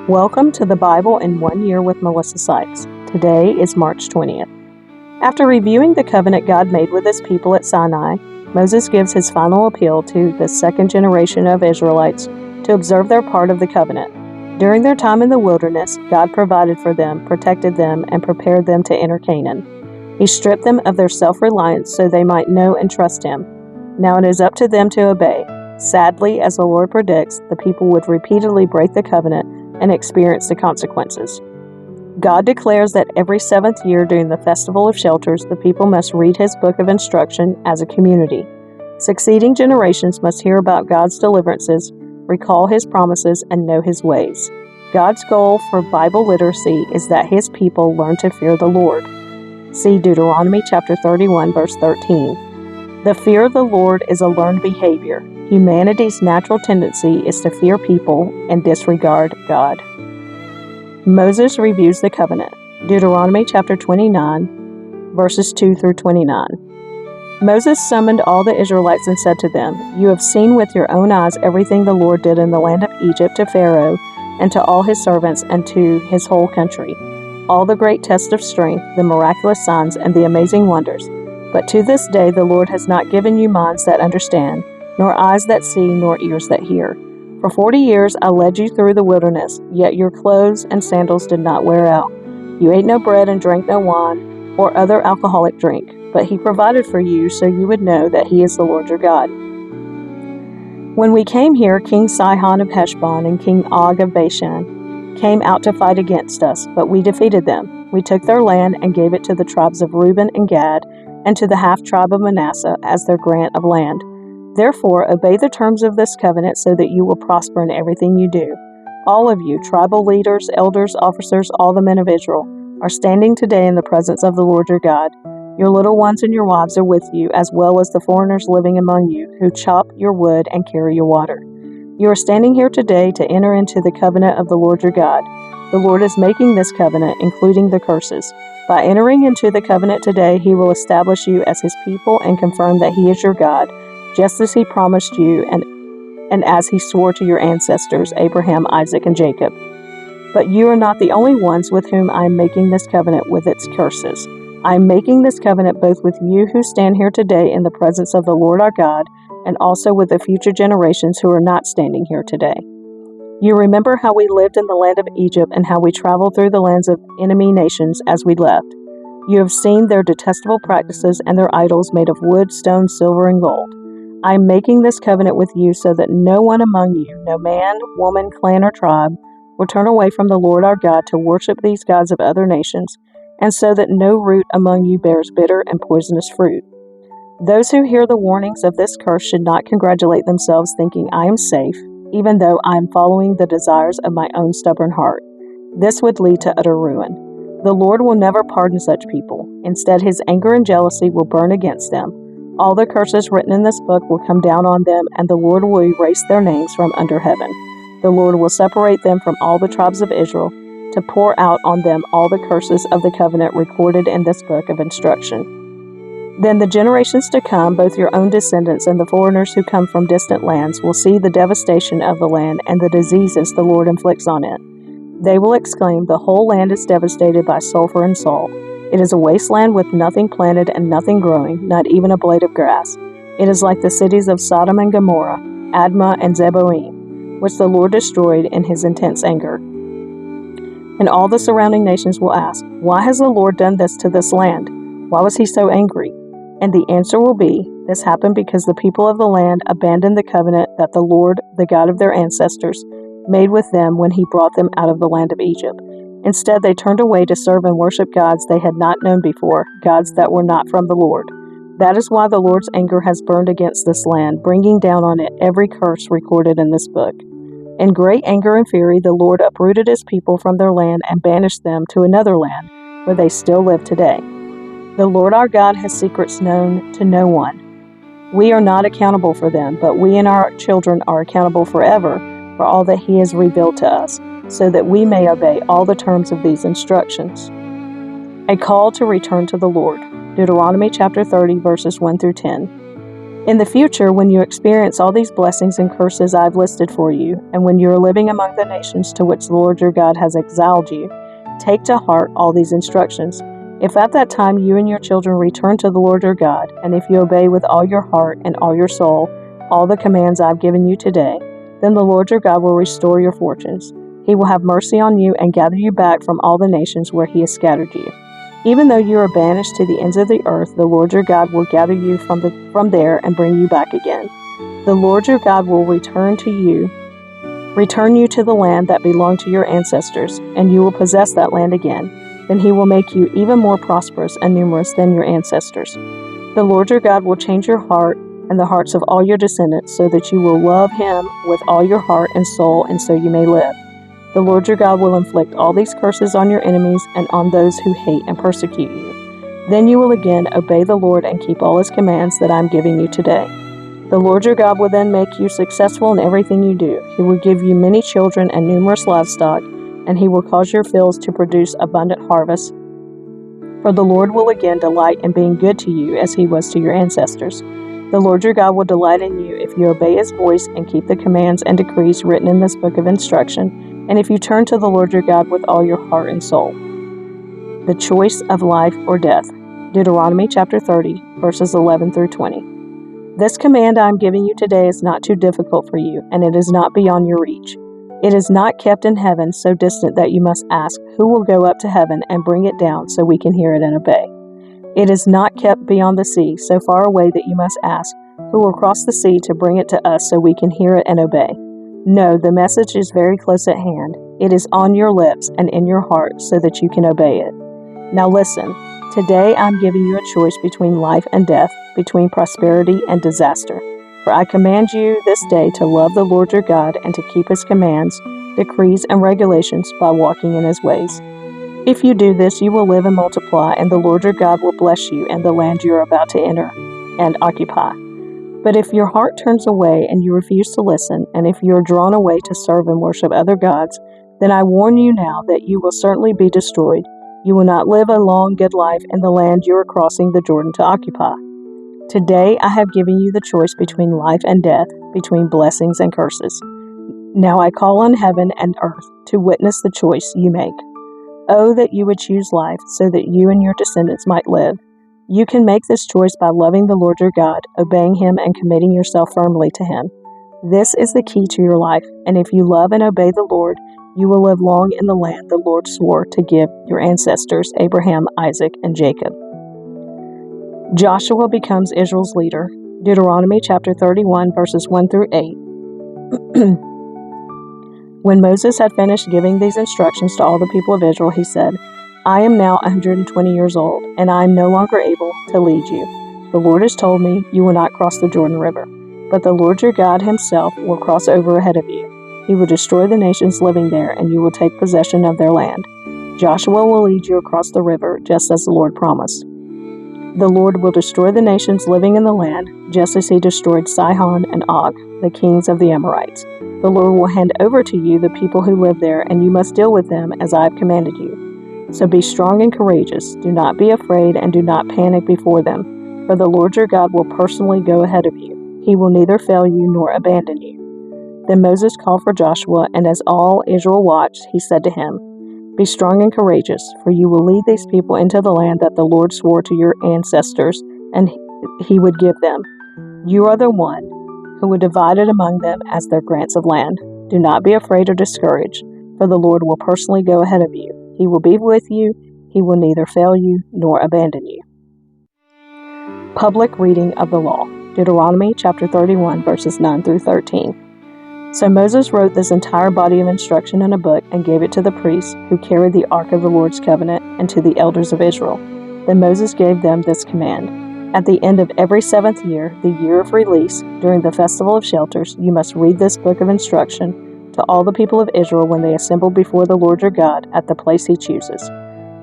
Welcome to the Bible in 1 Year with Melissa Sykes. Today is March 20th. After reviewing the covenant God made with his people at Sinai, Moses gives his final appeal to the second generation of Israelites to observe their part of the covenant. During their time in the wilderness, God provided for them, protected them, and prepared them to enter Canaan. He stripped them of their self-reliance so they might know and trust him. Now it is up to them to obey. Sadly, as the Lord predicts, the people would repeatedly break the covenant and experience the consequences. God declares that every seventh year during the Festival of Shelters, the people must read his book of instruction as a community. Succeeding generations must hear about God's deliverances, recall his promises, and know his ways. God's goal for Bible literacy is that his people learn to fear the Lord. See Deuteronomy chapter 31, verse 13. The fear of the Lord is a learned behavior. Humanity's natural tendency is to fear people and disregard God. Moses reviews the covenant. Deuteronomy chapter 29, verses 2 through 29. Moses summoned all the Israelites and said to them, "You have seen with your own eyes everything the Lord did in the land of Egypt to Pharaoh and to all his servants and to his whole country, all the great tests of strength, the miraculous signs, and the amazing wonders. But to this day the Lord has not given you minds that understand, nor eyes that see, nor ears that hear. For 40 years I led you through the wilderness, yet your clothes and sandals did not wear out. You ate no bread and drank no wine or other alcoholic drink, but he provided for you so you would know that he is the Lord your God. When we came here, King Sihon of Heshbon and King Og of Bashan came out to fight against us, but we defeated them. We took their land and gave it to the tribes of Reuben and Gad and to the half-tribe of Manasseh as their grant of land. Therefore, obey the terms of this covenant so that you will prosper in everything you do. All of you, tribal leaders, elders, officers, all the men of Israel, are standing today in the presence of the Lord your God. Your little ones and your wives are with you, as well as the foreigners living among you, who chop your wood and carry your water. You are standing here today to enter into the covenant of the Lord your God. The Lord is making this covenant, including the curses. By entering into the covenant today, he will establish you as his people and confirm that he is your God, just as he promised you and as he swore to your ancestors, Abraham, Isaac, and Jacob. But you are not the only ones with whom I am making this covenant with its curses. I am making this covenant both with you who stand here today in the presence of the Lord our God, and also with the future generations who are not standing here today. You remember how we lived in the land of Egypt and how we traveled through the lands of enemy nations as we left. You have seen their detestable practices and their idols made of wood, stone, silver, and gold. I am making this covenant with you so that no one among you, no man, woman, clan, or tribe, will turn away from the Lord our God to worship these gods of other nations, and so that no root among you bears bitter and poisonous fruit. Those who hear the warnings of this curse should not congratulate themselves thinking I am safe, even though I am following the desires of my own stubborn heart. This would lead to utter ruin. The Lord will never pardon such people. Instead, his anger and jealousy will burn against them. All the curses written in this book will come down on them, and the Lord will erase their names from under heaven. The Lord will separate them from all the tribes of Israel to pour out on them all the curses of the covenant recorded in this book of instruction. Then the generations to come, both your own descendants and the foreigners who come from distant lands, will see the devastation of the land and the diseases the Lord inflicts on it. They will exclaim, "The whole land is devastated by sulfur and salt. It is a wasteland with nothing planted and nothing growing, not even a blade of grass. It is like the cities of Sodom and Gomorrah, Admah and Zeboim, which the Lord destroyed in his intense anger." And all the surrounding nations will ask, "Why has the Lord done this to this land? Why was he so angry?" And the answer will be, this happened because the people of the land abandoned the covenant that the Lord, the God of their ancestors, made with them when he brought them out of the land of Egypt. Instead, they turned away to serve and worship gods they had not known before, gods that were not from the Lord. That is why the Lord's anger has burned against this land, bringing down on it every curse recorded in this book. In great anger and fury, the Lord uprooted his people from their land and banished them to another land, where they still live today. The Lord our God has secrets known to no one. We are not accountable for them, but we and our children are accountable forever for all that he has revealed to us, so that we may obey all the terms of these instructions. A call to return to the Lord. Deuteronomy chapter 30, verses 1 through 10. In the future, when you experience all these blessings and curses I've listed for you, and when you are living among the nations to which the Lord your God has exiled you, take to heart all these instructions. If at that time you and your children return to the Lord your God, and if you obey with all your heart and all your soul all the commands I've given you today, then the Lord your God will restore your fortunes. He will have mercy on you and gather you back from all the nations where he has scattered you. Even though you are banished to the ends of the earth, the Lord your God will gather you from there and bring you back again. The Lord your God will return you to the land that belonged to your ancestors, and you will possess that land again. Then he will make you even more prosperous and numerous than your ancestors. The Lord your God will change your heart and the hearts of all your descendants, so that you will love him with all your heart and soul, and so you may live. The Lord your God will inflict all these curses on your enemies and on those who hate and persecute you. Then you will again obey the Lord and keep all his commands that I'm giving you today. The Lord your God will then make you successful in everything you do. He will give you many children and numerous livestock, and he will cause your fields to produce abundant harvests. For the Lord will again delight in being good to you as he was to your ancestors. The Lord your God will delight in you if you obey his voice and keep the commands and decrees written in this book of instruction, and if you turn to the Lord your God with all your heart and soul. The choice of life or death. Deuteronomy chapter 30, verses 11 through 20. This command I am giving you today is not too difficult for you, and it is not beyond your reach. It is not kept in heaven, so distant that you must ask, who will go up to heaven and bring it down so we can hear it and obey? It is not kept beyond the sea, so far away that you must ask, who will cross the sea to bring it to us so we can hear it and obey? No, the message is very close at hand. It is on your lips and in your heart so that you can obey it. Now listen, today I'm giving you a choice between life and death, between prosperity and disaster. For I command you this day to love the Lord your God and to keep his commands, decrees, and regulations by walking in his ways. If you do this, you will live and multiply, and the Lord your God will bless you in the land you are about to enter and occupy. But if your heart turns away and you refuse to listen, and if you are drawn away to serve and worship other gods, then I warn you now that you will certainly be destroyed. You will not live a long, good life in the land you are crossing the Jordan to occupy. Today I have given you the choice between life and death, between blessings and curses. Now I call on heaven and earth to witness the choice you make. Oh, that you would choose life so that you and your descendants might live. You can make this choice by loving the Lord your God, obeying him, and committing yourself firmly to him. This is the key to your life, and if you love and obey the Lord, you will live long in the land the Lord swore to give your ancestors, Abraham, Isaac, and Jacob. Joshua becomes Israel's leader. Deuteronomy chapter 31, verses 1 through 8. When Moses had finished giving these instructions to all the people of Israel, he said, I am now 120 years old, and I am no longer able to lead you. The Lord has told me you will not cross the Jordan River, but the Lord your God himself will cross over ahead of you. He will destroy the nations living there, and you will take possession of their land. Joshua will lead you across the river, just as the Lord promised. The Lord will destroy the nations living in the land, just as he destroyed Sihon and Og, the kings of the Amorites. The Lord will hand over to you the people who live there, and you must deal with them as I have commanded you. So be strong and courageous. Do not be afraid, and do not panic before them, for the Lord your God will personally go ahead of you. He will neither fail you nor abandon you. Then Moses called for Joshua, and as all Israel watched, he said to him, Be strong and courageous, for you will lead these people into the land that the Lord swore to your ancestors, and he would give them. You are the one who would divide it among them as their grants of land. Do not be afraid or discouraged, for the Lord will personally go ahead of you. He will be with you. He will neither fail you nor abandon you. Public reading of the law. Deuteronomy chapter 31, verses 9 through 13. So Moses wrote this entire body of instruction in a book and gave it to the priests who carried the ark of the Lord's covenant and to the elders of Israel. Then Moses gave them this command. At the end of every 7th year, the year of release, during the festival of shelters, you must read this book of instruction to all the people of Israel when they assemble before the Lord your God at the place he chooses.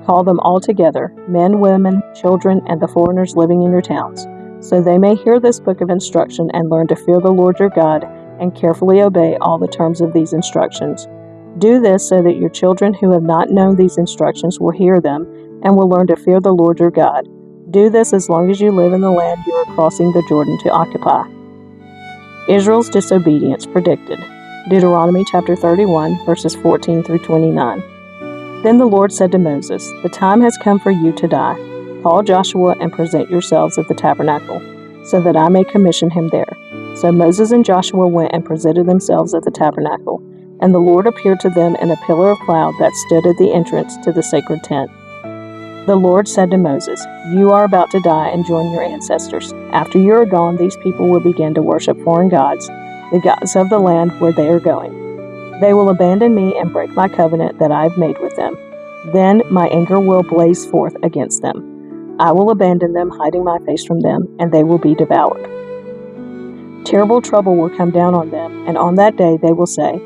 Call them all together, men, women, children, and the foreigners living in your towns, so they may hear this book of instruction and learn to fear the Lord your God and carefully obey all the terms of these instructions. Do this so that your children who have not known these instructions will hear them and will learn to fear the Lord your God. Do this as long as you live in the land you are crossing the Jordan to occupy. Israel's disobedience predicted. Deuteronomy chapter 31, verses 14 through 29. Then the Lord said to Moses, "The time has come for you to die. Call Joshua and present yourselves at the tabernacle, so that I may commission him there." So Moses and Joshua went and presented themselves at the tabernacle, and the Lord appeared to them in a pillar of cloud that stood at the entrance to the sacred tent. The Lord said to Moses, "You are about to die and join your ancestors. After you are gone, these people will begin to worship foreign gods, the gods of the land where they are going. They will abandon me and break my covenant that I have made with them. Then my anger will blaze forth against them. I will abandon them, hiding my face from them, and they will be devoured. Terrible trouble will come down on them, and on that day they will say,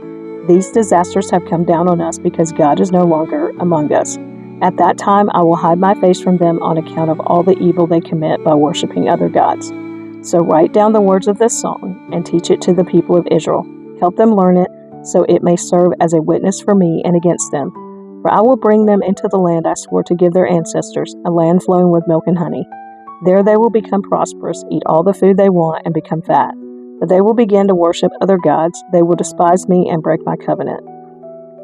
'These disasters have come down on us because God is no longer among us.' At that time I will hide my face from them on account of all the evil they commit by worshiping other gods. So write down the words of this song and teach it to the people of Israel. Help them learn it, so it may serve as a witness for me and against them. For I will bring them into the land I swore to give their ancestors, a land flowing with milk and honey. There they will become prosperous, eat all the food they want, and become fat. But they will begin to worship other gods. They will despise me and break my covenant.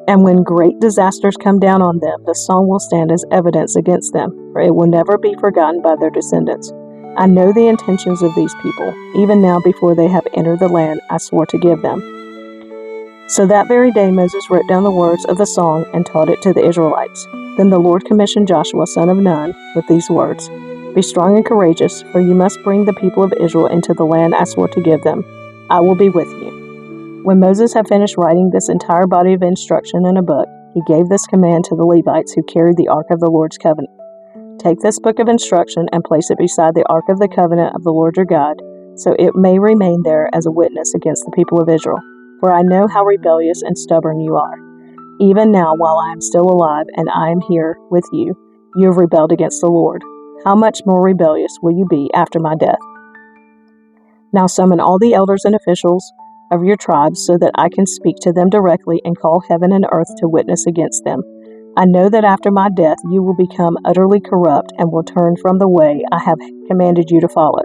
And when great disasters come down on them, the song will stand as evidence against them, for it will never be forgotten by their descendants. I know the intentions of these people, even now before they have entered the land I swore to give them." So that very day Moses wrote down the words of the song and taught it to the Israelites. Then the Lord commissioned Joshua son of Nun with these words, "Be strong and courageous, for you must bring the people of Israel into the land I swore to give them. I will be with you." When Moses had finished writing this entire body of instruction in a book, he gave this command to the Levites who carried the Ark of the Lord's covenant. "Take this book of instruction and place it beside the Ark of the covenant of the Lord your God, so it may remain there as a witness against the people of Israel. For I know how rebellious and stubborn you are. Even now, while I am still alive and I am here with you, you have rebelled against the Lord. How much more rebellious will you be after my death? Now summon all the elders and officials of your tribes so that I can speak to them directly and call heaven and earth to witness against them. I know that after my death you will become utterly corrupt and will turn from the way I have commanded you to follow.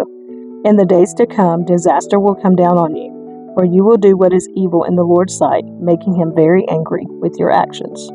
In the days to come, disaster will come down on you, for you will do what is evil in the Lord's sight, making him very angry with your actions."